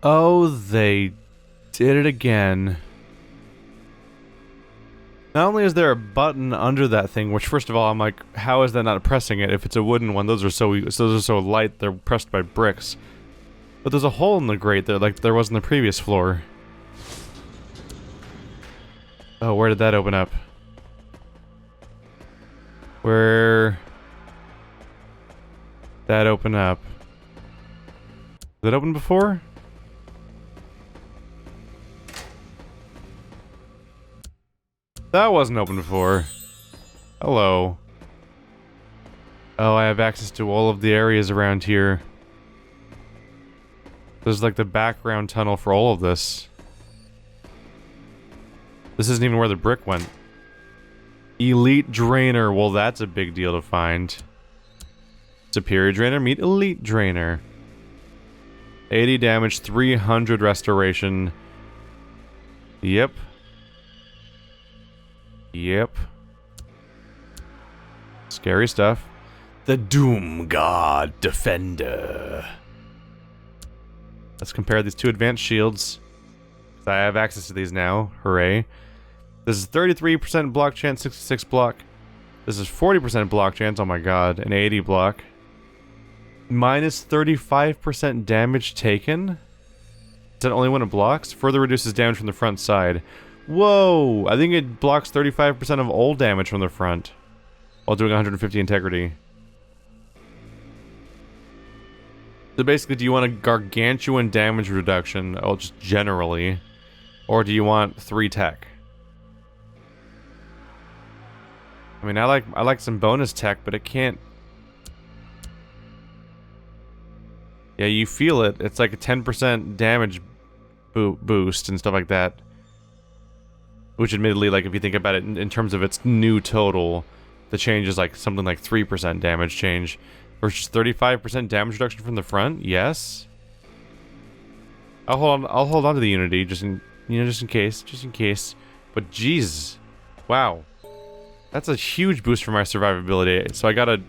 Oh, they did it again. Not only is there a button under that thing, which first of all, I'm like, how is that not pressing it? If it's a wooden one, those are so light, they're pressed by bricks. But there's a hole in the grate there, like there was in the previous floor. Oh, where did that open up? Where... that open up? Did it open before? That wasn't open before. Hello. Oh, I have access to all of the areas around here. There's like the background tunnel for all of this. This isn't even where the brick went. Elite Drainer. Well, that's a big deal to find. Superior Drainer, meet Elite Drainer. 80 damage, 300 restoration. Yep. Yep. Scary stuff. The Doom God Defender. Let's compare these two advanced shields. I have access to these now. Hooray. This is 33% block chance, 66 block. This is 40% block chance, oh my god, an 80 block. Minus 35% damage taken? Is that only when it blocks? Further reduces damage from the front side. Whoa! I think it blocks 35% of all damage from the front. While doing 150 integrity. So basically, do you want a gargantuan damage reduction, oh, just generally? Or do you want 3 tech? I mean, I like some bonus tech, but it can't... Yeah, you feel it. It's like a 10% damage boost and stuff like that. Which admittedly, like, if you think about it in terms of its new total, the change is like something like 3% damage change. Versus 35% damage reduction from the front? Yes. I'll hold on to the Unity, just in case. But jeez. Wow. That's a huge boost for my survivability. So I got a...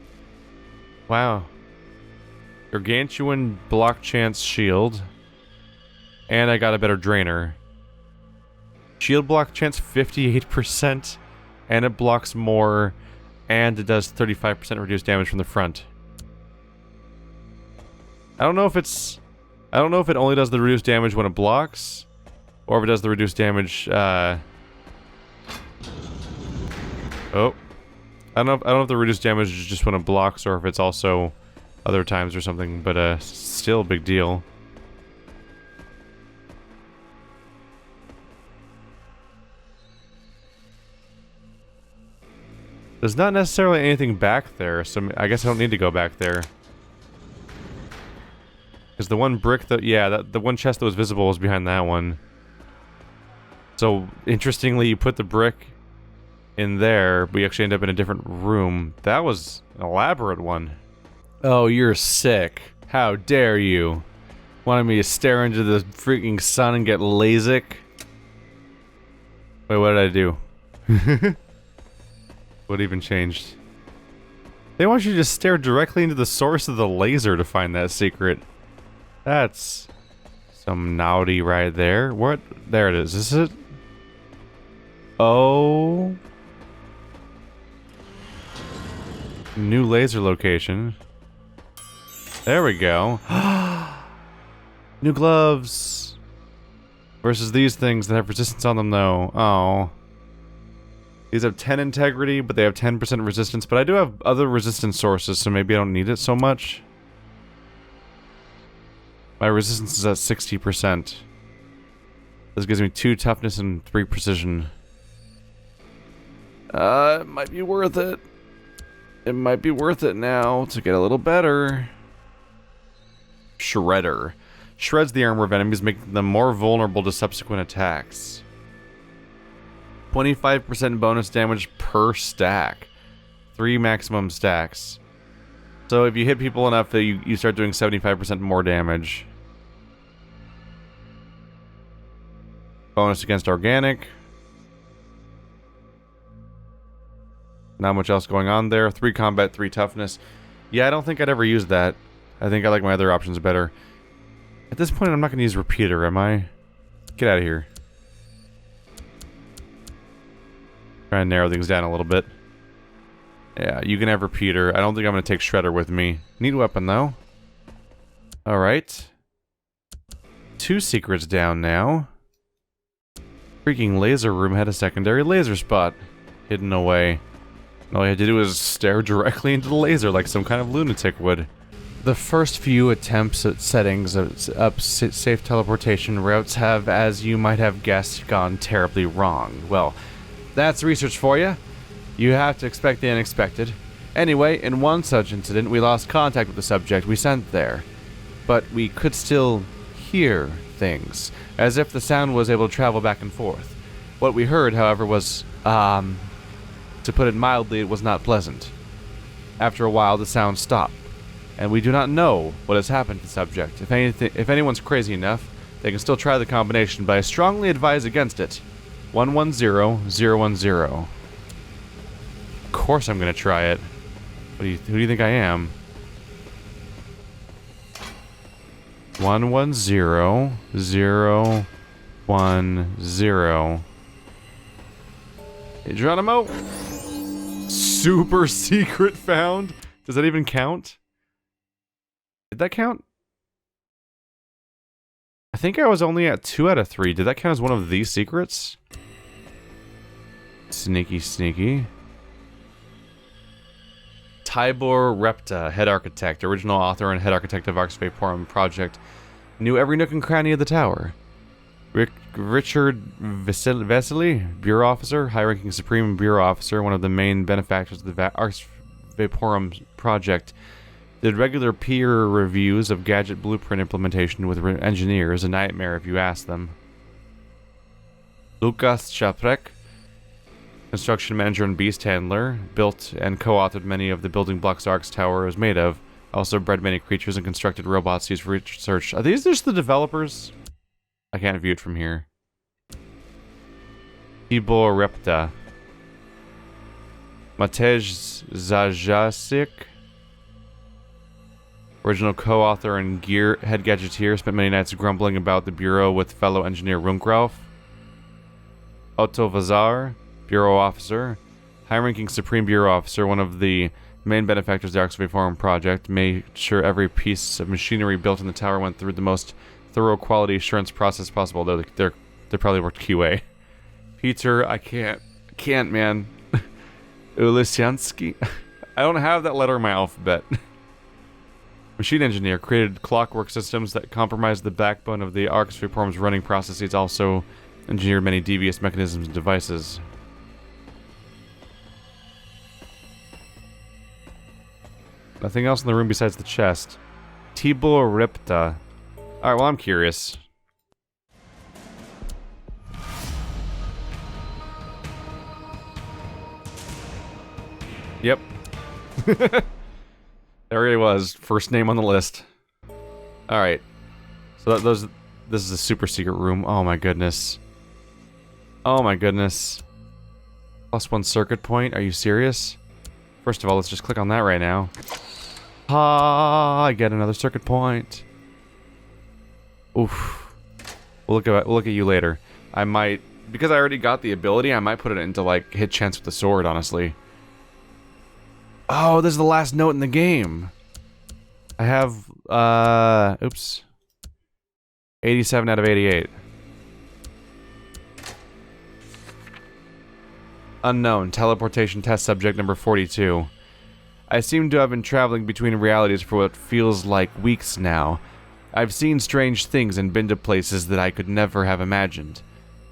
Wow. Gargantuan block chance shield. And I got a better drainer. Shield block chance 58%. And it blocks more. And it does 35% reduced damage from the front. I don't know if it's... I don't know if it only does the reduced damage when it blocks. Or if it does the reduced damage, Oh. I don't know if the reduced damage is just when it blocks or if it's also other times or something, but still a big deal. There's not necessarily anything back there, so I guess I don't need to go back there. Because the one brick that, yeah, the one chest that was visible was behind that one. So, interestingly, you put the brick in there, but you actually end up in a different room. That was an elaborate one. Oh, you're sick. How dare you? Wanted me to stare into the freaking sun and get LASIK? Wait, what did I do? What even changed? They want you to just stare directly into the source of the laser to find that secret. That's some naughty right there. What? There it is. Is it? Oh. New laser location. There we go. New gloves. Versus these things that have resistance on them though. Oh. These have 10 integrity, but they have 10% resistance. But I do have other resistance sources, so maybe I don't need it so much. My resistance is at 60%. This gives me 2 toughness and 3 precision. It might be worth it. It might be worth it now to get a little better. Shredder. Shreds the armor of enemies, making them more vulnerable to subsequent attacks. 25% bonus damage per stack. 3 maximum stacks. So if you hit people enough that you start doing 75% more damage. Bonus against organic. Not much else going on there. 3 combat, 3 toughness. Yeah, I don't think I'd ever use that. I think I like my other options better. At this point, I'm not going to use repeater, am I? Get out of here. Try and narrow things down a little bit. Yeah, you can have repeater. I don't think I'm going to take shredder with me. Neat weapon, though. Alright. 2 secrets down now. Freaking laser room had a secondary laser spot hidden away. All I had to do was stare directly into the laser like some kind of lunatic would. The first few attempts at settings up safe teleportation routes have, as you might have guessed, gone terribly wrong. Well, that's research for you. You have to expect the unexpected. Anyway, in one such incident, we lost contact with the subject we sent there. But we could still hear things, as if the sound was able to travel back and forth. What we heard, however, was, to put it mildly, it was not pleasant. After a while, the sound stopped, and we do not know what has happened to the subject. If anyone's crazy enough, they can still try the combination, but I strongly advise against it. 110010. Of course I'm gonna try it. Who do you think I am? 110010. Hey, Geronimo! Super secret found? Does that even count? Did that count? I think I was only at 2 out of 3. Did that count as one of these secrets? Sneaky, sneaky. Tibor Repta, head architect, original author and head architect of Ark's Vaporum project, knew every nook and cranny of the tower. Richard Vesely, bureau officer, high-ranking supreme bureau officer, one of the main benefactors of the Ark's Vaporum project, did regular peer reviews of gadget blueprint implementation with engineers, a nightmare if you ask them. Lukas Shaprek, construction manager and beast handler, built and co-authored many of the building blocks Ark's tower is made of, also bred many creatures and constructed robots used for research. Are these just the developers? I can't view it from here. Tibor Repta. Matej Zajacek, original co-author and head gadgeteer, spent many nights grumbling about the bureau with fellow engineer Runkrauf. Otto Vazar, bureau officer, high-ranking supreme bureau officer, one of the main benefactors of the Ark's Vaporum project, made sure every piece of machinery built in the tower went through the most thorough quality assurance process possible, though they probably worked QA. Peter, I can't, man. Ulisyansky. I don't have that letter in my alphabet. Machine engineer, created clockwork systems that compromised the backbone of the Ark's Vaporum's running processes, also engineered many devious mechanisms and devices. Nothing else in the room besides the chest. Tibor Repta. Alright, well, I'm curious. Yep. There he was. First name on the list. Alright. So this is a super secret room. Oh my goodness. Oh my goodness. +1 circuit point? Are you serious? First of all, let's just click on that right now. Ah, I get another circuit point. Oof. We'll look at you later. I might, because I already got the ability, I might put it into, like, hit chance with the sword, honestly. Oh, this is the last note in the game. I have, oops. 87 out of 88. Unknown. Teleportation test subject number 42. I seem to have been traveling between realities for what feels like weeks now. I've seen strange things and been to places that I could never have imagined.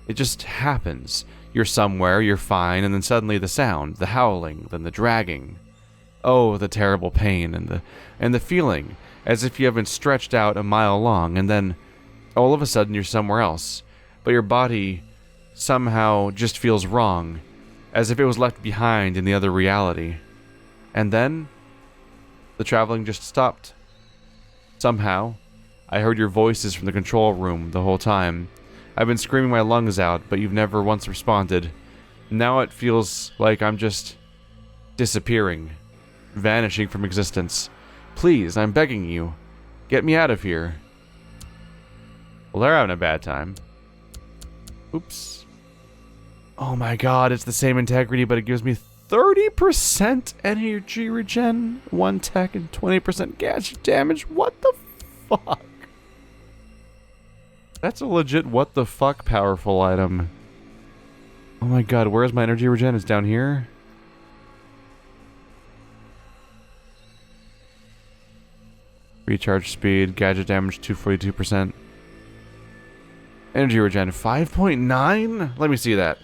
It just happens. You're somewhere, you're fine, and then suddenly the sound, the howling, then the dragging. Oh, the terrible pain and the feeling, as if you have been stretched out a mile long, and then all of a sudden you're somewhere else. But your body somehow just feels wrong, as if it was left behind in the other reality. And then the traveling just stopped. Somehow, I heard your voices from the control room the whole time. I've been screaming my lungs out, but you've never once responded. Now it feels like I'm just disappearing, vanishing from existence. Please, I'm begging you, get me out of here. Well, they're having a bad time. Oops. Oh my god, it's the same integrity, but it gives me 30% energy regen, 1 tech, and 20% gadget damage. What the fuck? That's a legit what the fuck powerful item. Oh my god, where's my energy regen? It's down here? Recharge speed, gadget damage 242%. Energy regen 5.9? Let me see that.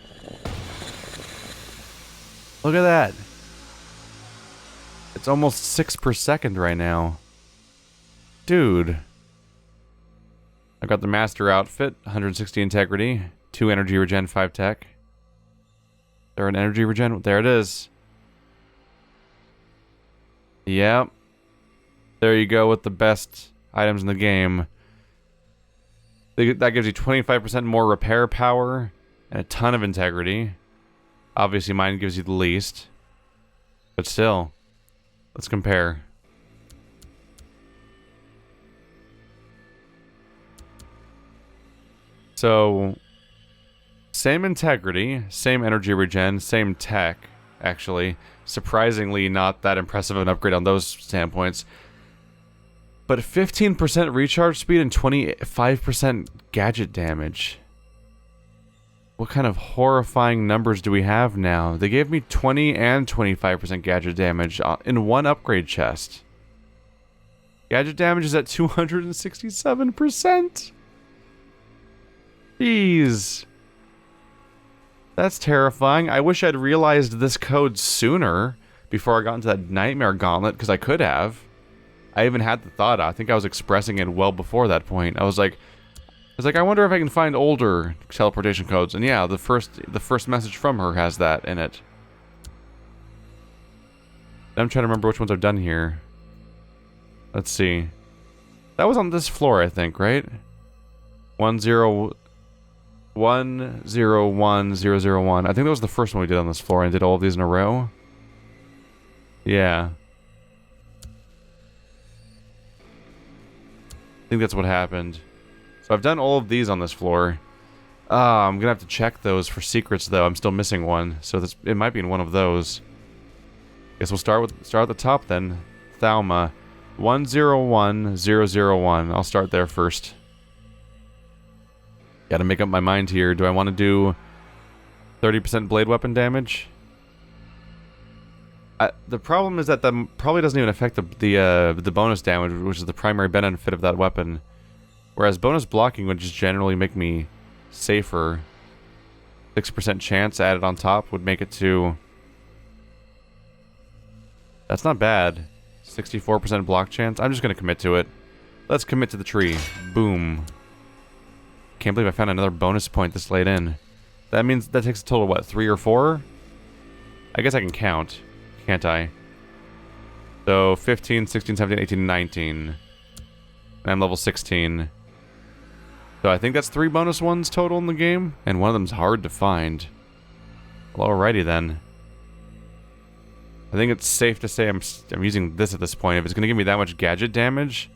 Look at that. It's almost 6 per second right now. Dude. I got the master outfit, 160 integrity, 2 energy regen, 5 tech. There an energy regen? There it is. Yep. There you go with the best items in the game. That gives you 25% more repair power and a ton of integrity. Obviously mine gives you the least. But still, let's compare. So, same integrity, same energy regen, same tech, actually. Surprisingly not that impressive of an upgrade on those standpoints. But 15% recharge speed and 25% gadget damage. What kind of horrifying numbers do we have now? They gave me 20 and 25% gadget damage in one upgrade chest. Gadget damage is at 267%. Jeez. That's terrifying. I wish I'd realized this code sooner before I got into that nightmare gauntlet, because I could have. I even had the thought. I think I was expressing it well before that point. I was like, I wonder if I can find older teleportation codes. And yeah, the first message from her has that in it. I'm trying to remember which ones I've done here. Let's see. That was on this floor, I think, right? 10101001. I think that was the first one we did on this floor, and did all of these in a row. Yeah. I think that's what happened. So I've done all of these on this floor. I'm gonna have to check those for secrets, though. I'm still missing one, so it might be in one of those. Guess we'll start at the top then. Thalma, 101001. I'll start there first. Gotta make up my mind here. Do I want to do 30% blade weapon damage? The problem is that probably doesn't even affect the bonus damage, which is the primary benefit of that weapon. Whereas bonus blocking would just generally make me safer. 6% chance added on top would make it to... That's not bad. 64% block chance. I'm just gonna commit to it. Let's commit to the tree. Boom. Can't believe I found another bonus point this late in. That means that takes a total of what, 3 or 4? I guess I can count, can't I? So 15, 16, 17, 18, 19. And I'm level 16. So I think that's 3 bonus ones total in the game, and one of them's hard to find. Well, alrighty then. I think it's safe to say I'm using this at this point. If it's gonna give me that much gadget damage,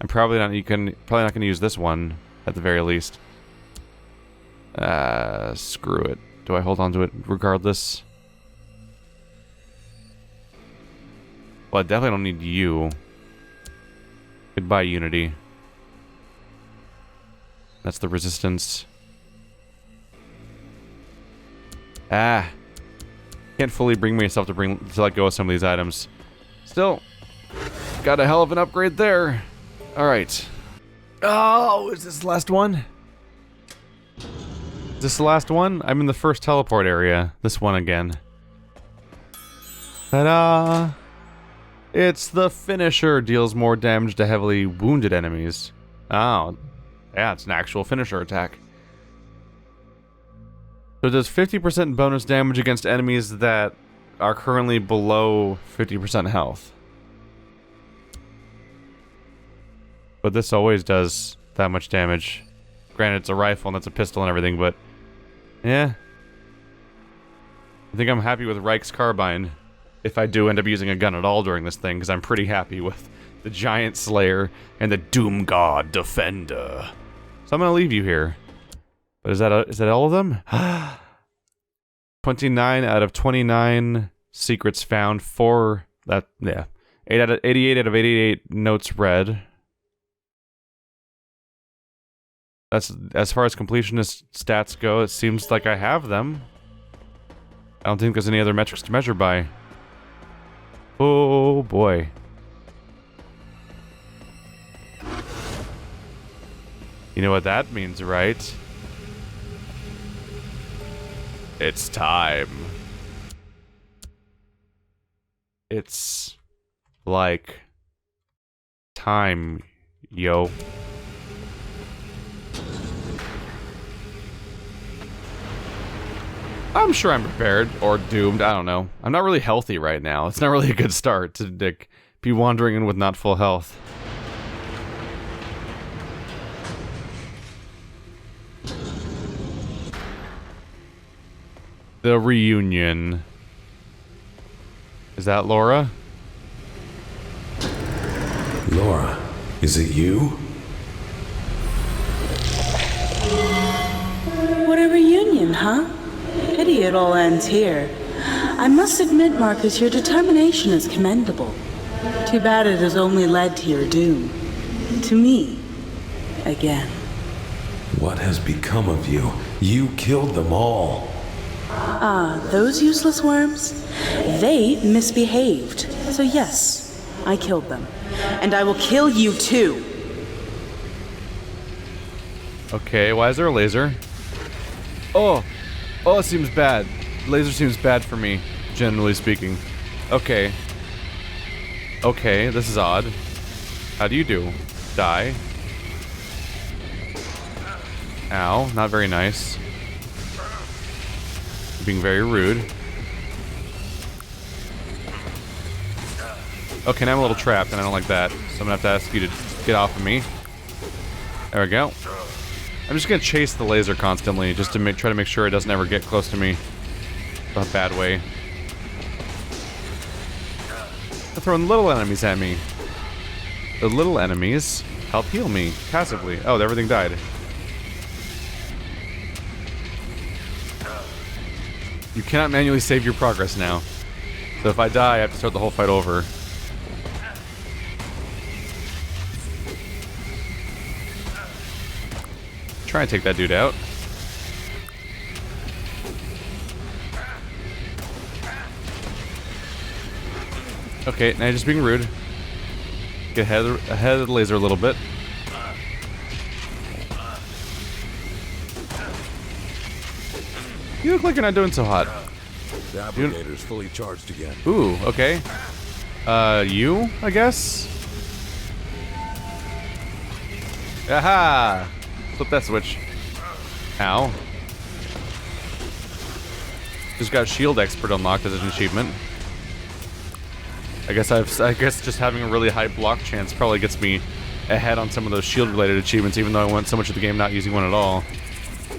I'm probably not gonna use this one at the very least. Screw it. Do I hold on to it regardless? Well, I definitely don't need you. Goodbye, Unity. That's the resistance. Can't fully bring myself to let go of some of these items. Still, got a hell of an upgrade there. Alright. Oh, is this the last one? Is this the last one? I'm in the first teleport area. This one again. Ta-da! It's the finisher. Deals more damage to heavily wounded enemies. Oh. Yeah, it's an actual finisher attack. So it does 50% bonus damage against enemies that are currently below 50% health. But this always does that much damage. Granted, it's a rifle and that's a pistol and everything, but... yeah. I think I'm happy with Rike's carbine. If I do end up using a gun at all during this thing, because I'm pretty happy with the Giant Slayer and the Doom God Defender. So I'm gonna leave you here. But is that all of them? 29 out of 29 secrets found. 88 out of 88 notes read. That's as far as completionist stats go. It seems like I have them. I don't think there's any other metrics to measure by. Oh boy. You know what that means, right? It's time. It's like time, yo. I'm sure I'm prepared, or doomed, I don't know. I'm not really healthy right now. It's not really a good start to be wandering in with not full health. The reunion. Is that Lora? Lora, is it you? What a reunion, huh? Pity it all ends here. I must admit, Marcus, your determination is commendable. Too bad it has only led to your doom. To me. Again. What has become of you? You killed them all. Ah, those useless worms? They misbehaved. So yes, I killed them. And I will kill you too. Okay, why is there a laser? Oh, it seems bad. Laser seems bad for me, generally speaking. Okay. Okay, this is odd. How do you do? Die. Ow, not very nice. Being very rude. Okay, now I'm a little trapped and I don't like that. So I'm gonna have to ask you to get off of me. There we go. I'm just gonna chase the laser constantly, just to try to make sure it doesn't ever get close to me. A bad way. They're throwing little enemies at me. The little enemies help heal me, passively. Oh, everything died. You cannot manually save your progress now. So if I die, I have to start the whole fight over. Try and take that dude out. Okay, now you're just being rude. Get ahead of the laser a little bit. You look like you're not doing so hot. The abrogator's fully charged again. Ooh, okay. You, I guess? Aha! Flip that switch. Ow. Just got Shield Expert unlocked as an achievement. I guess just having a really high block chance probably gets me ahead on some of those shield related achievements, even though I went so much of the game not using one at all.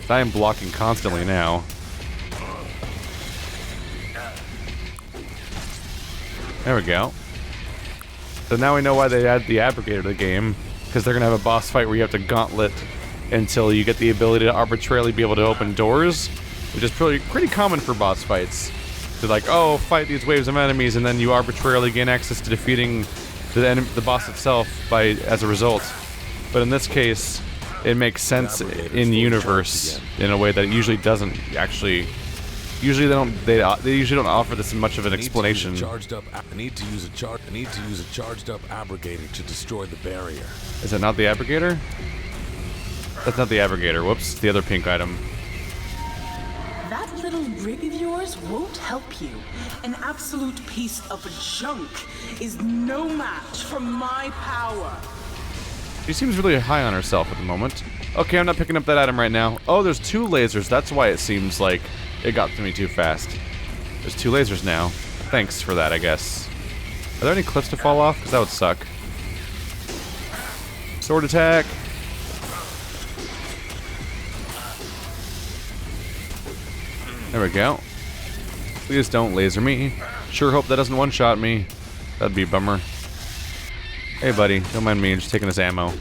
I am blocking constantly now. There we go. So now we know why they add the abrogator to the game, because they're gonna have a boss fight where you have to gauntlet until you get the ability to arbitrarily be able to open doors, which is pretty common for boss fights. To like, oh, fight these waves of enemies, and then you arbitrarily gain access to defeating the boss itself as a result. But in this case, it makes sense in universe in a way that it usually doesn't actually. Usually they usually don't offer this much of an explanation. I need to use a charged up abrogator to destroy the barrier. Is it not the abrogator? That's not the abrogator. Whoops, it's the other pink item. That little rig of yours won't help you. An absolute piece of junk is no match for my power. She seems really high on herself at the moment. Okay, I'm not picking up that item right now. Oh, there's two lasers. That's why it seems like it got to me too fast. There's two lasers now. Thanks for that, I guess. Are there any cliffs to fall off? Because that would suck. Sword attack. There we go. Please don't laser me. Sure hope that doesn't one-shot me. That'd be a bummer. Hey, buddy. Don't mind me. I'm just taking this ammo.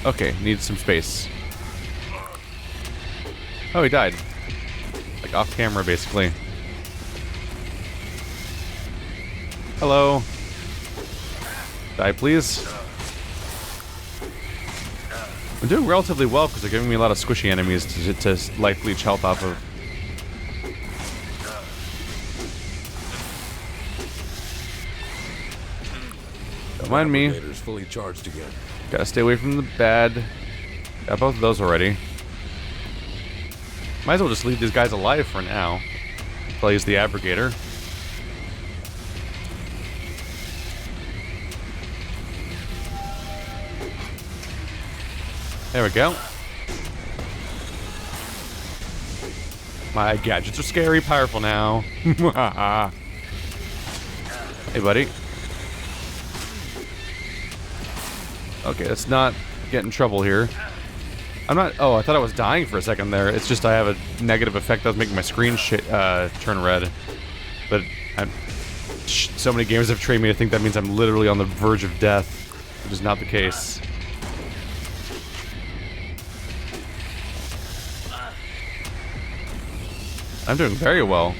Okay, need some space. Oh, he died. Like off camera, basically. Hello. Die, please. I'm doing relatively well because they're giving me a lot of squishy enemies to life leech health off of. Don't mind me. Fully charged again. Gotta stay away from the bad. Got both of those already. Might as well just leave these guys alive for now. I'll use the abrogator. There we go. My gadgets are scary powerful now. Hey, buddy. Okay, let's not get in trouble here. I'm not... Oh, I thought I was dying for a second there. It's just I have a negative effect that was making my screen turn red. But so many games have trained me to think that means I'm literally on the verge of death, which is not the case. I'm doing very well.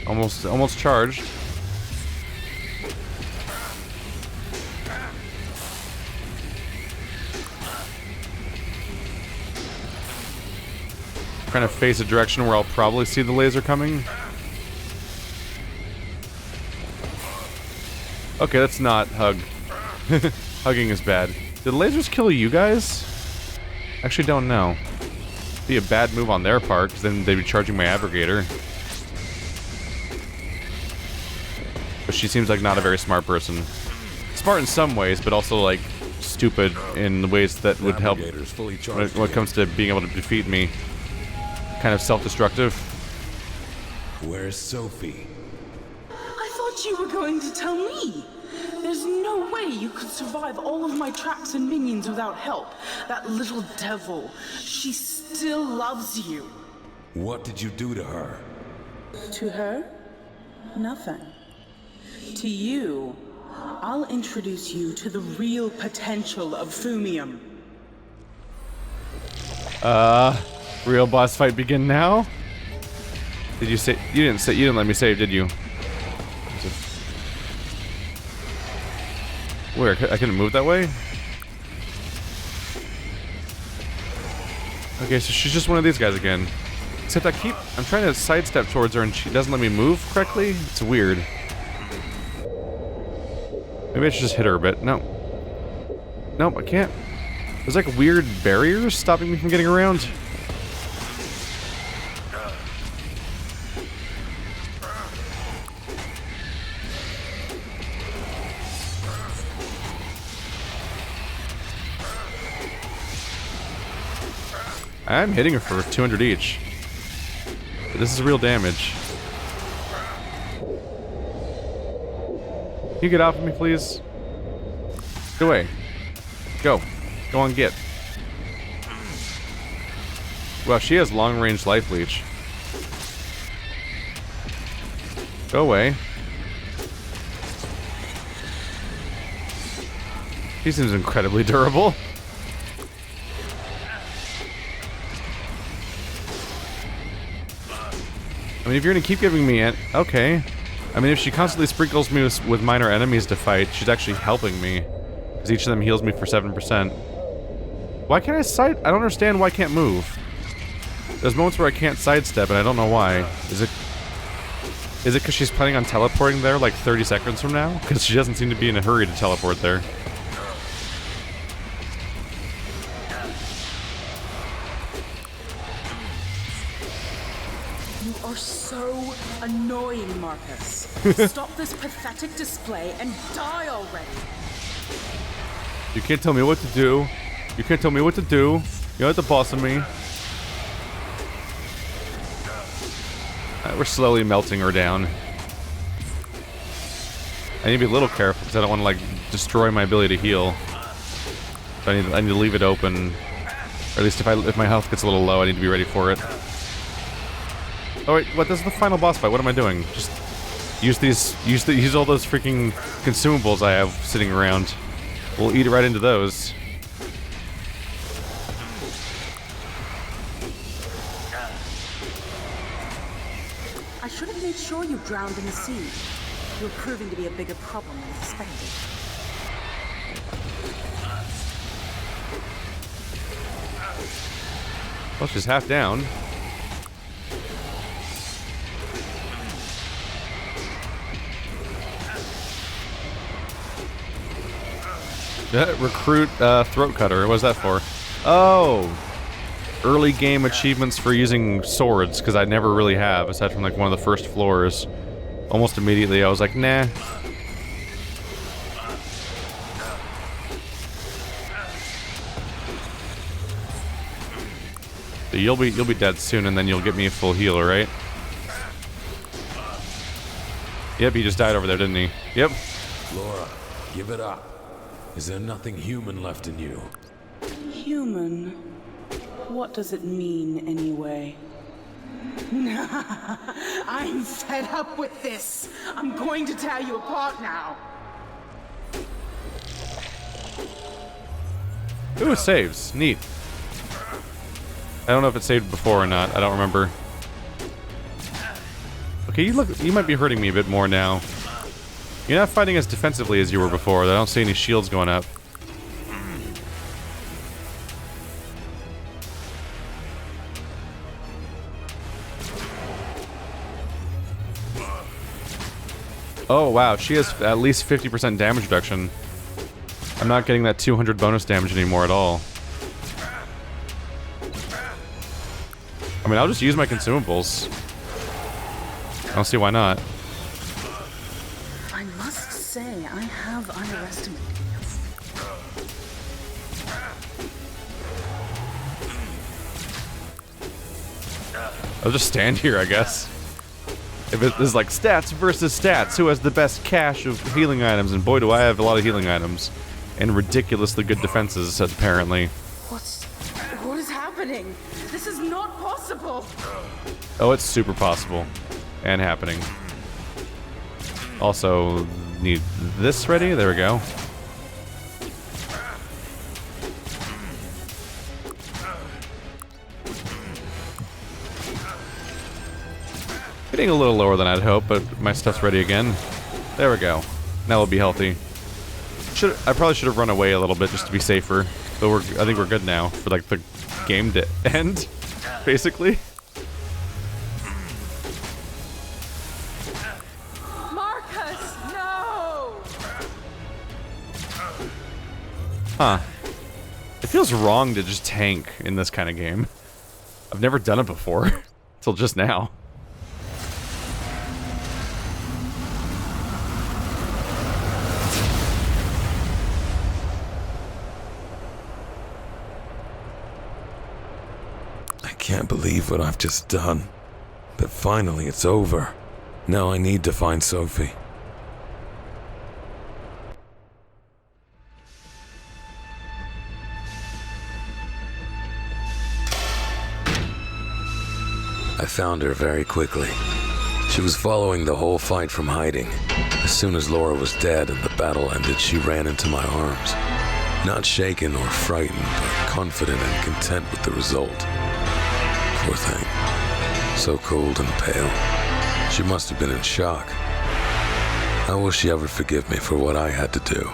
Almost charged. Trying to face a direction where I'll probably see the laser coming. Okay, that's not hug. Hugging is bad. Did lasers kill you guys? Actually, don't know. Be a bad move on their part, because then they'd be charging my abrogator. But she seems like not a very smart person. Smart in some ways, but also like stupid in the ways that would help when it comes to being able to defeat me. Kind of self-destructive. Where's Sophie? I thought you were going to tell me. There's no way you could survive all of my traps and minions without help. That little devil, she still loves you. What did you do to her? To her? Nothing. To you, I'll introduce you to the real potential of Fumium. Real boss fight begin now? Did you say... You didn't let me save, did you? Where? I couldn't move that way? Okay, so she's just one of these guys again. Except I'm trying to sidestep towards her and she doesn't let me move correctly? It's weird. Maybe I should just hit her a bit. No. Nope, I can't. There's like weird barriers stopping me from getting around. I'm hitting her for 200 each. But this is real damage. Can you get off of me, please? Get away. Go. Go on, get. Well, she has long-range life leech. Go away. He seems incredibly durable. I mean, if you're gonna keep giving me okay. I mean, if she constantly sprinkles me with minor enemies to fight, she's actually helping me. Because each of them heals me for 7%. Why can't I I don't understand why I can't move. There's moments where I can't sidestep, and I don't know why. Is it because she's planning on teleporting there like 30 seconds from now? Because she doesn't seem to be in a hurry to teleport there. You are so annoying, Marcus. Stop this pathetic display and die already. You can't tell me what to do. You can't tell me what to do. You're not the boss of me. We're slowly melting her down. I need to be a little careful because I don't want to like destroy my ability to heal. So I need to leave it open. Or at least if my health gets a little low, I need to be ready for it. Oh wait, what? This is the final boss fight. What am I doing? Just Use all those freaking consumables I have sitting around. We'll eat right into those. I should have made sure you drowned in the sea. You're proving to be a bigger problem than expected. Well, she's half down. Recruit throat cutter. What's that for? Oh, early game achievements for using swords, because I never really have, aside from like one of the first floors. Almost immediately, I was like, nah. So you'll be dead soon, and then you'll get me a full healer, right? Yep, he just died over there, didn't he? Yep. Lora, give it up. Is there nothing human left in you? Human? What does it mean, anyway? I'm fed up with this. I'm going to tear you apart now. Ooh, saves. Neat. I don't know if it saved before or not. I don't remember. Okay, you might be hurting me a bit more now. You're not fighting as defensively as you were before. I don't see any shields going up. Oh wow, she has at least 50% damage reduction. I'm not getting that 200 bonus damage anymore at all. I mean, I'll just use my consumables. I don't see why not. I must say, I have underestimated you. I'll just stand here, I guess. If it is like stats versus stats, who has the best cache of healing items? And boy, do I have a lot of healing items. And ridiculously good defenses, apparently. What is happening? This is not possible. Oh, it's super possible. And happening. Also, need this ready? There we go. Getting a little lower than I'd hoped, but my stuff's ready again. There we go. Now we'll be healthy. I probably should have run away a little bit just to be safer. But I think we're good now for like the game to end, basically. Marcus, no! Huh. It feels wrong to just tank in this kind of game. I've never done it before. Till just now. I can't believe what I've just done. But finally it's over. Now I need to find Sophie. I found her very quickly. She was following the whole fight from hiding. As soon as Lora was dead and the battle ended, she ran into my arms. Not shaken or frightened, but confident and content with the result. Poor thing. So cold and pale. She must have been in shock. How will she ever forgive me for what I had to do?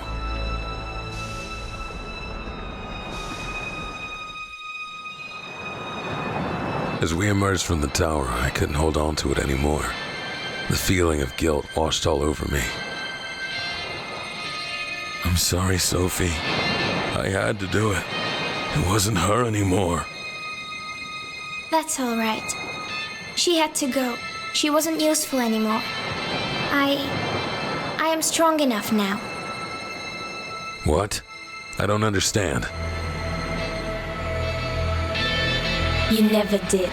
As we emerged from the tower, I couldn't hold on to it anymore. The feeling of guilt washed all over me. I'm sorry, Sophie. I had to do it. It wasn't her anymore. That's all right. She had to go. She wasn't useful anymore. I am strong enough now. What? I don't understand. You never did.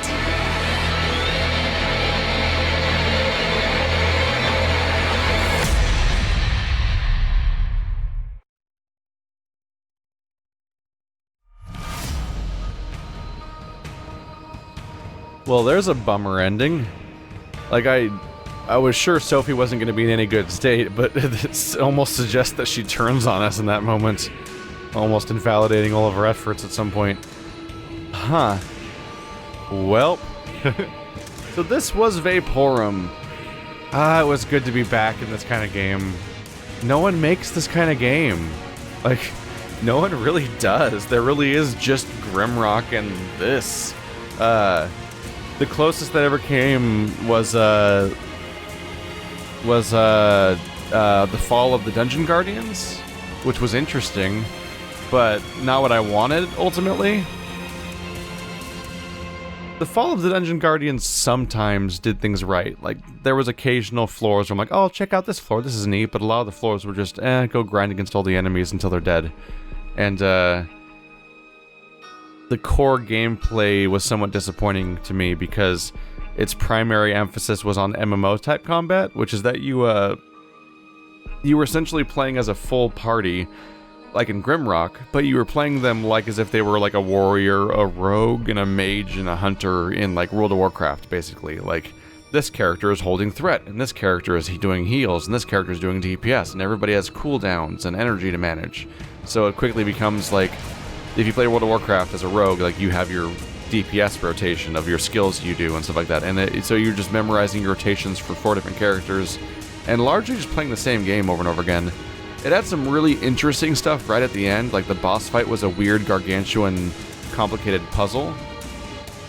Well, there's a bummer ending. Like, I I was sure Sophie wasn't going to be in any good state, but it almost suggests that she turns on us in that moment, almost invalidating all of our efforts at some point. Huh. Well, so this was Vaporum. It was good to be back in this kind of game. No one makes this kind of game. Like, no one really does. There really is just Grimrock and this. The closest that ever came was the fall of the Dungeon Guardians, which was interesting, but not what I wanted, ultimately. The fall of the Dungeon Guardians sometimes did things right. Like, there was occasional floors where I'm like, oh, check out this floor, this is neat, but a lot of the floors were just, go grind against all the enemies until they're dead. And, the core gameplay was somewhat disappointing to me because its primary emphasis was on MMO-type combat, which is that you were essentially playing as a full party, like in Grimrock, but you were playing them like as if they were like a warrior, a rogue, and a mage, and a hunter in like World of Warcraft, basically. Like, this character is holding threat, and this character is doing heals, and this character is doing DPS, and everybody has cooldowns and energy to manage. So it quickly becomes like, if you play World of Warcraft as a rogue, like, you have your DPS rotation of your skills you do and stuff like that, and so you're just memorizing your rotations for 4 different characters, and largely just playing the same game over and over again. It had some really interesting stuff right at the end, like the boss fight was a weird, gargantuan, complicated puzzle,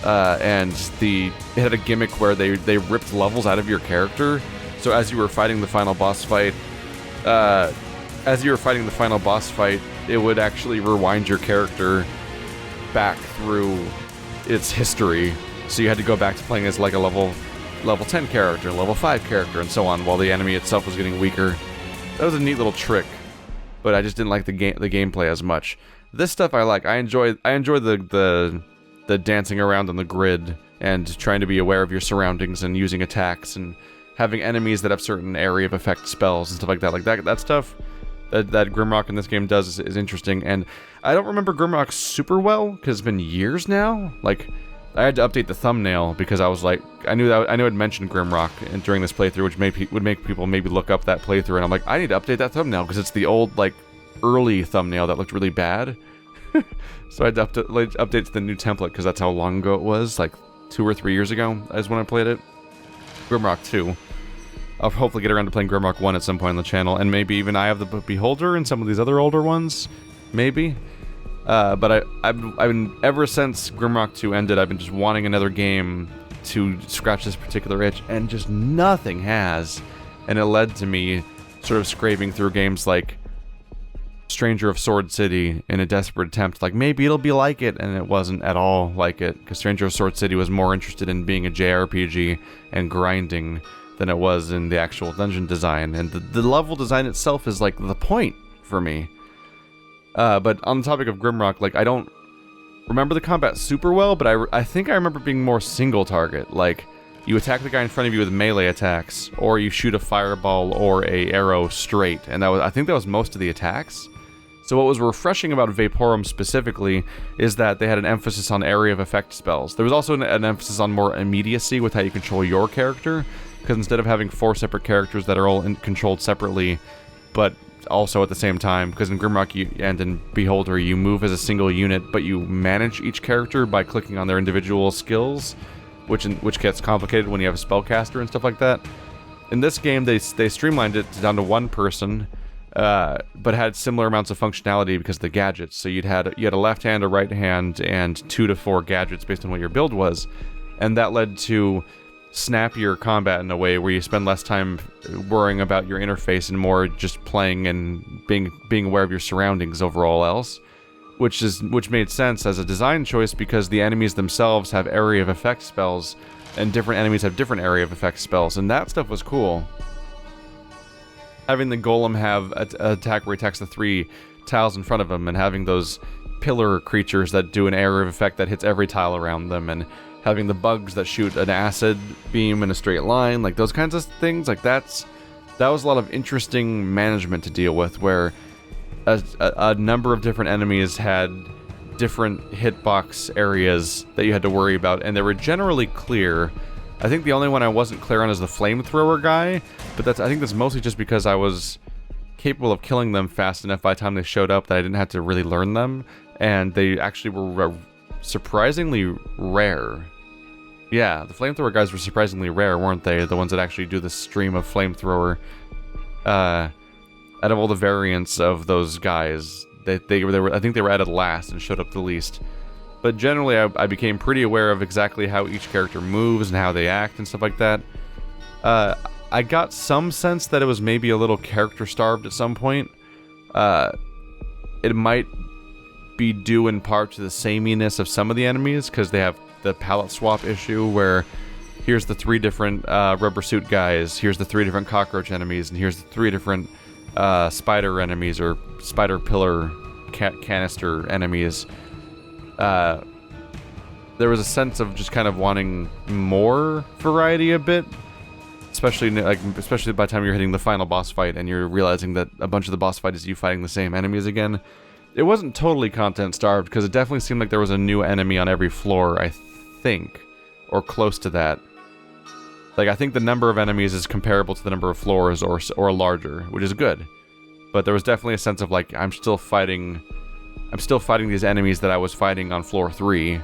and it had a gimmick where they ripped levels out of your character, so as you were fighting the final boss fight, it would actually rewind your character back through its history, so you had to go back to playing as like a level 10 character, level 5 character, and so on, while the enemy itself was getting weaker. That was a neat little trick, but I just didn't like the gameplay as much. This stuff I like. I enjoy the dancing around on the grid and trying to be aware of your surroundings and using attacks and having enemies that have certain area of effect spells and stuff like that. Like that stuff that Grimrock in this game does is interesting. And I don't remember Grimrock super well because it's been years now. Like, I had to update the thumbnail because I was like, I knew I'd mentioned Grimrock during this playthrough, which would make people maybe look up that playthrough, and I'm like, I need to update that thumbnail because it's the old, like, early thumbnail that looked really bad. So I had to update to the new template because that's how long ago it was, like 2 or 3 years ago is when I played it. Grimrock 2. I'll hopefully get around to playing Grimrock 1 at some point on the channel, and maybe even Eye of the Beholder and some of these other older ones, maybe. But I've been, ever since Grimrock 2 ended, I've been just wanting another game to scratch this particular itch, and just nothing has. And it led to me sort of scraping through games like Stranger of Sword City in a desperate attempt, like maybe it'll be like it, and it wasn't at all like it, because Stranger of Sword City was more interested in being a JRPG and grinding than it was in the actual dungeon design, and the level design itself is like the point for me. But on the topic of Grimrock, like, I don't remember the combat super well, but I think I remember being more single target. Like, you attack the guy in front of you with melee attacks, or you shoot a fireball or a arrow straight, and I think that was most of the attacks. So what was refreshing about Vaporum specifically is that they had an emphasis on area of effect spells. There was also an emphasis on more immediacy with how you control your character, because instead of having 4 separate characters that are all controlled separately, but also at the same time, because in Grimrock and in Beholder you move as a single unit, but you manage each character by clicking on their individual skills, which gets complicated when you have a spellcaster and stuff like that. In this game, they streamlined it down to 1 person, but had similar amounts of functionality because of the gadgets. So you had a left hand, a right hand, and 2 to 4 gadgets based on what your build was, and that led to snappier combat in a way where you spend less time worrying about your interface and more just playing and being aware of your surroundings over all else, which made sense as a design choice because the enemies themselves have area of effect spells and different enemies have different area of effect spells, and that stuff was cool. Having the golem have an attack where he attacks the 3 tiles in front of him, and having those pillar creatures that do an area of effect that hits every tile around them, and having the bugs that shoot an acid beam in a straight line, like those kinds of things, like that was a lot of interesting management to deal with, where a number of different enemies had different hitbox areas that you had to worry about, and they were generally clear, I think the only one I wasn't clear on is the flamethrower guy, but I think that's mostly just because I was capable of killing them fast enough by the time they showed up that I didn't have to really learn them, and they actually were surprisingly rare. Yeah, the flamethrower guys were surprisingly rare, weren't they? The ones that actually do the stream of flamethrower. Out of all the variants of those guys, I think they were added last and showed up the least. But generally, I became pretty aware of exactly how each character moves and how they act and stuff like that. I got some sense that it was maybe a little character-starved at some point. It might be due in part to the sameness of some of the enemies, because they have the palette swap issue where here's the 3 different rubber suit guys, here's the 3 different cockroach enemies, and here's the 3 different spider enemies, or spider pillar canister enemies. There was a sense of just kind of wanting more variety a bit, especially by the time you're hitting the final boss fight and you're realizing that a bunch of the boss fight is you fighting the same enemies again. It wasn't totally content starved, because it definitely seemed like there was a new enemy on every floor, I think, or close to that. Like, I think the number of enemies is comparable to the number of floors or larger, which is good. But there was definitely a sense of, like, I'm still fighting these enemies that I was fighting on floor 3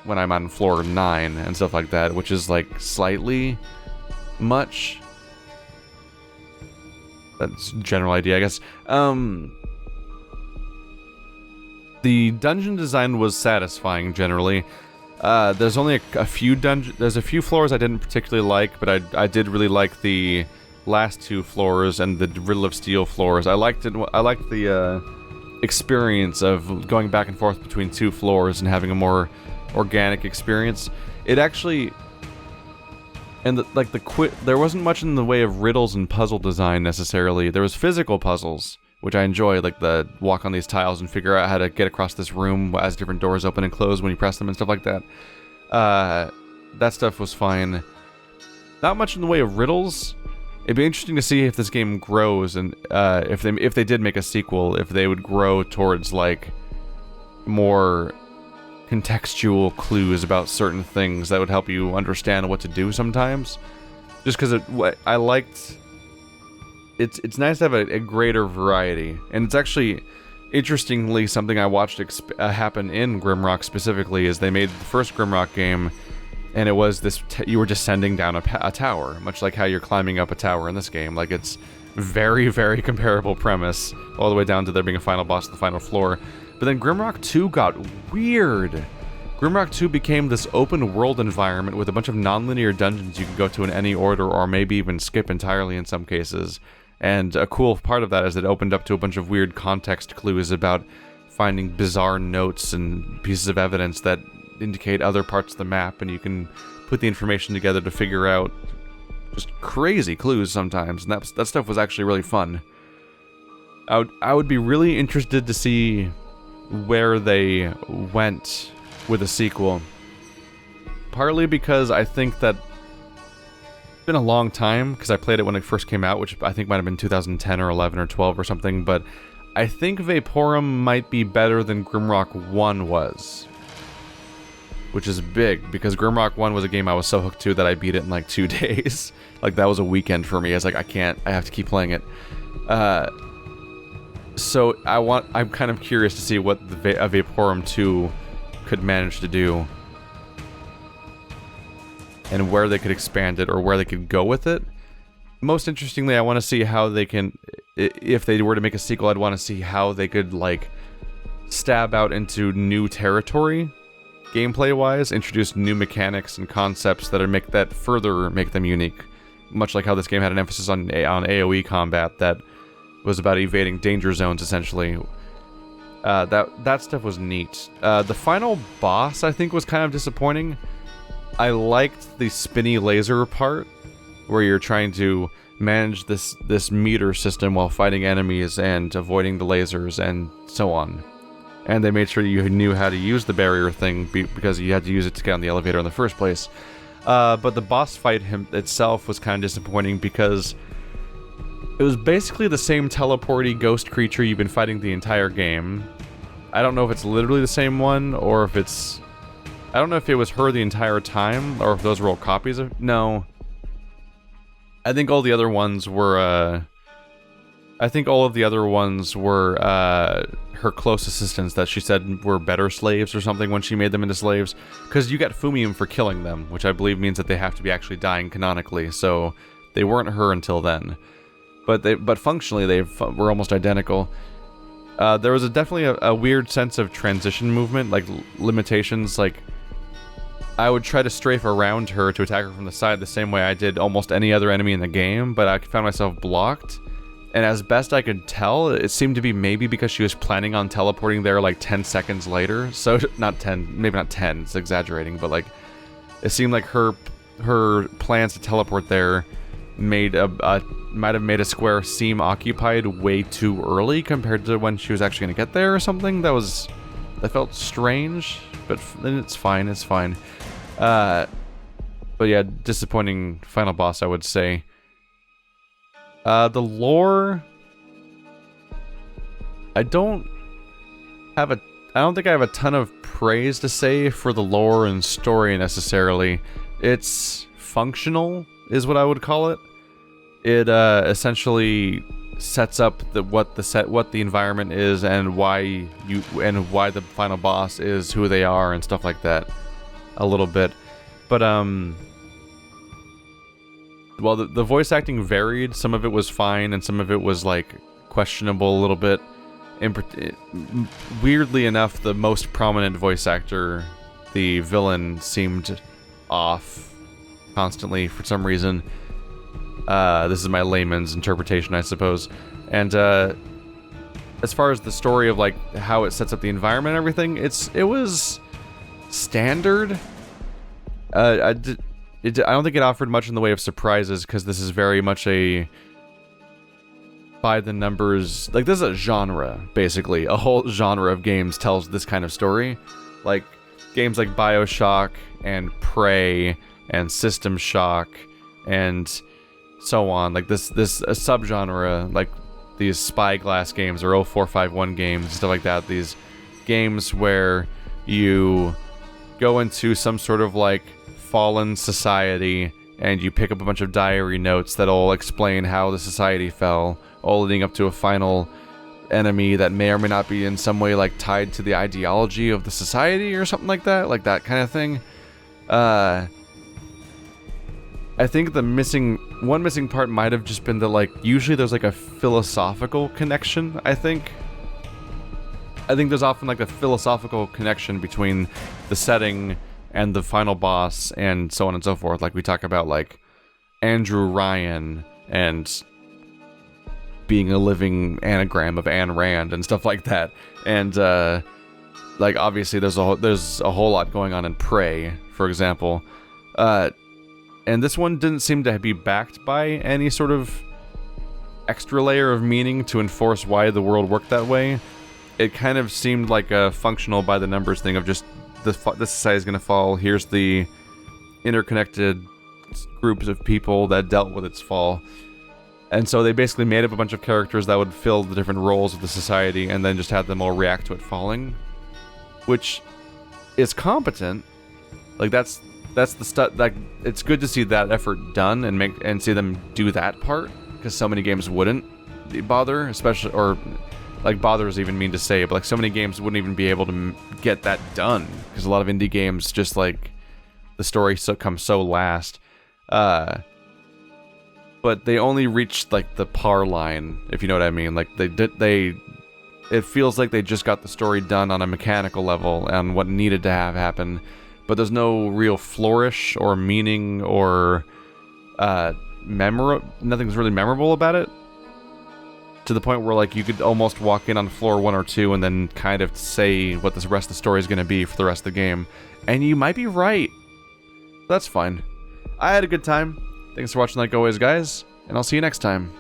when I'm on floor 9 and stuff like that, which is, like, slightly much. That's a general idea, I guess. The dungeon design was satisfying, generally. There's only a few there's a few floors I didn't particularly like, but I did really like the last 2 floors and the Riddle of Steel floors. I liked the experience of going back and forth between 2 floors and having a more organic experience. It actually, and there wasn't much in the way of riddles and puzzle design necessarily. There was physical puzzles, which I enjoy, like the walk on these tiles and figure out how to get across this room as different doors open and close when you press them and stuff like that. That stuff was fine. Not much in the way of riddles. It'd be interesting to see if this game grows, and if they did make a sequel, if they would grow towards, like, more contextual clues about certain things that would help you understand what to do sometimes. Just because I liked... It's nice to have a greater variety, and it's actually, interestingly, something I watched happen in Grimrock specifically, is they made the first Grimrock game, and it was this, you were descending down a tower, much like how you're climbing up a tower in this game. Like, it's very, very comparable premise, all the way down to there being a final boss at the final floor. But then Grimrock 2 got weird. Grimrock 2 became this open world environment with a bunch of non-linear dungeons you can go to in any order, or maybe even skip entirely in some cases. And a cool part of that is that it opened up to a bunch of weird context clues about finding bizarre notes and pieces of evidence that indicate other parts of the map, and you can put the information together to figure out just crazy clues sometimes, and that stuff was actually really fun. I would be really interested to see where they went with a sequel. Partly because I think that it's been a long time, because I played it when it first came out, which I think might have been 2010 or 11 or 12 or something, but I think Vaporum might be better than Grimrock 1 was. Which is big, because Grimrock 1 was a game I was so hooked to that I beat it in like 2 days. Like, that was a weekend for me. I was like, I have to keep playing it. So I'm kind of curious to see what a Vaporum 2 could manage to do. And where they could expand it, or where they could go with it. Most interestingly, I want to see how they can, if they were to make a sequel, I'd want to see how they could, like, stab out into new territory, gameplay-wise, introduce new mechanics and concepts that further make them unique. Much like how this game had an emphasis on AoE combat that was about evading danger zones, essentially. That stuff was neat. The final boss, I think, was kind of disappointing. I liked the spinny laser part, where you're trying to manage this meter system while fighting enemies and avoiding the lasers and so on. And they made sure you knew how to use the barrier thing because you had to use it to get on the elevator in the first place. But the boss fight itself was kind of disappointing because it was basically the same teleporty ghost creature you've been fighting the entire game. I don't know if it's literally the same one or if it's I don't know if it was her the entire time, or if those were all copies of... No. I think all the other ones were, her close assistants that she said were better slaves or something when she made them into slaves. Because you get Fumium for killing them, which I believe means that they have to be actually dying canonically, so they weren't her until then. But functionally, they were almost identical. There was definitely a weird sense of transition movement, like limitations, like... I would try to strafe around her to attack her from the side the same way I did almost any other enemy in the game, but I found myself blocked. And as best I could tell, it seemed to be maybe because she was planning on teleporting there like 10 seconds later. So, not 10, maybe not 10, it's exaggerating, but like, it seemed like her plans to teleport there might have made a square seem occupied way too early compared to when she was actually going to get there or something. That felt strange, but then it's fine, it's fine. But yeah, disappointing final boss, I would say. The lore... I don't think I have a ton of praise to say for the lore and story necessarily. It's functional, is what I would call it. It essentially sets up what the environment is and why the final boss is who they are and stuff like that. A little bit, but well, the voice acting varied. Some of it was fine, and some of it was like questionable a little bit. Weirdly enough, the most prominent voice actor, the villain, seemed off constantly for some reason. This is my layman's interpretation, I suppose. And as far as the story of like how it sets up the environment and everything, it was standard. I don't think it offered much in the way of surprises, because this is very much a by the numbers, like this is a genre, basically. A whole genre of games tells this kind of story. Like games like BioShock and Prey and System Shock and so on. Like this a subgenre, like these Spyglass games or 0451 games and stuff like that. These games where you go into some sort of like fallen society and you pick up a bunch of diary notes that'll explain how the society fell, all leading up to a final enemy that may or may not be in some way like tied to the ideology of the society or something like that kind of thing. I think the missing part might have just been that like usually there's like a philosophical connection. I think there's often like a philosophical connection between the setting and the final boss and so on and so forth. Like we talk about like Andrew Ryan and being a living anagram of Ayn Rand and stuff like that. And like obviously there's a whole lot going on in Prey, for example. And this one didn't seem to be backed by any sort of extra layer of meaning to enforce why the world worked that way. It kind of seemed like a functional by the numbers thing of just the society is going to fall. Here's the interconnected groups of people that dealt with its fall. And so they basically made up a bunch of characters that would fill the different roles of the society and then just had them all react to it falling. Which is competent. Like that's the stuff. Like it's good to see that effort done and see them do that part, because so many games wouldn't bother, especially, or like bother is even mean to say, but like so many games wouldn't even be able to get that done, because a lot of indie games just like the story comes so last. But they only reached like the par line, if you know what I mean. Like it feels like they just got the story done on a mechanical level and what needed to have happen, but there's no real flourish or meaning or nothing's really memorable about it, to the point where like you could almost walk in on floor 1 or 2 and then kind of say what the rest of the story is going to be for the rest of the game, and you might be right. That's fine. I had a good time. Thanks for watching like always, guys, and I'll see you next time.